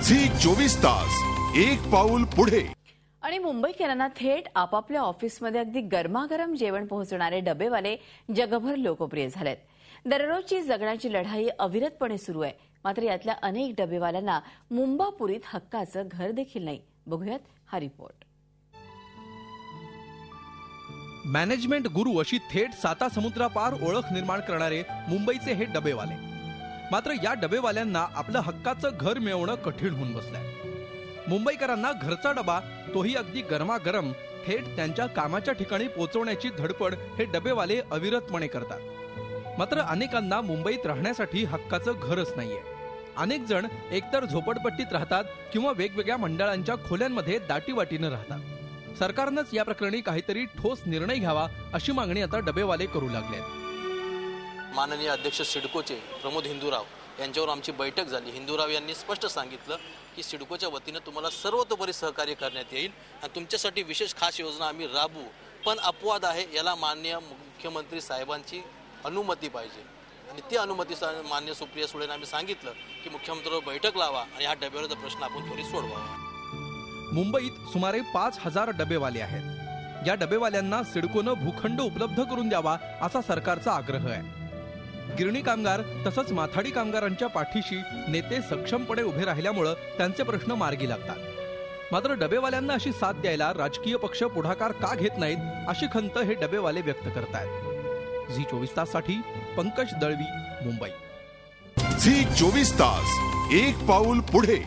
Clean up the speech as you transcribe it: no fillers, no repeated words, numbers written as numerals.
Zee 24 तास एक पाऊल पुढे। आणि मुंबईकरांना थेट आपापल्या ऑफिसमध्ये अगदी गरमागरम जेवण पोहोचणारे डबेवाले जगभर लोकप्रिय झालेत। दररोजची जगण्याची लढाई अविरतपणे सुरू आहे। मात्र यातल्या अनेक डबेवाल्यांना मुंबापुरीत हक्काचं घर देखील नाही। बघूयात हा रिपोर्ट। मॅनेजमेंट गुरु अशी थेट साता समुद्रापार ओळख निर्माण करणारे मुंबईचे हे डबेवाले। मात्र या डबेवाल्यांना आपलं हक्काचं घर मिळवणं कठीण होऊन बसलंय। मुंबईकरांना घरचा डबा तोही अगदी गरमागरम थेट त्यांच्या कामाच्या ठिकाणी पोहोचवण्याची धडपड हे डबेवाले अविरतपणे करतात। मात्र अनेकांना मुंबईत राहण्यासाठी हक्काचं घरच नाहीये। अनेक जण एकतर झोपडपट्टीत राहतात किंवा वेगवेगळ्या मंडळांच्या खोल्यांमध्ये दाटीवाटीनं राहतात। सरकारनंच या प्रकरणी काहीतरी ठोस निर्णय घ्यावा अशी मागणी आता डबेवाले करू लागले आहेत। माननीय अध्यक्ष सिडकोचे प्रमोद हिंदूराव यांच्यावर आमची बैठक झाली। हिंदूराव यांनी स्पष्ट सांगितलं की सिडकोच्या वतीने तुम्हाला सर्वतोपरी सहकार्य करण्यात येईल आणि तुमच्यासाठी विशेष खास योजना आम्ही राबवू। पण अपवाद आहे, याला माननीय मुख्यमंत्री साहेबांची अनुमती पाहिजे आणि ती अनुमती माननीय सुप्रिया सुळेंना आम्ही सांगितलं की मुख्यमंत्र्यांवर बैठक लावा आणि हा डब्यावरचा प्रश्न आपण त्वरित सोडवावा। मुंबईत सुमारे 5,000 डबेवाले आहेत। या डबेवाल्यांना सिडकोनं भूखंड उपलब्ध करून द्यावा असा सरकारचा आग्रह आहे। गिरणी कामगार तसंच माथाडी कामगारांच्या पाठीशी नेते सक्षमपणे उभे राहिल्यामुळे त्यांचे प्रश्न मार्गी लागतात। मात्र डबेवाल्यांना अशी साथ द्यायला राजकीय पक्ष पुढाकार का घेत नाहीत अशी खंत हे डबेवाले व्यक्त करतायत। झी 24 ताससाठी पंकज दळवी, मुंबई। झी 24 तास एक पाऊल पुढे।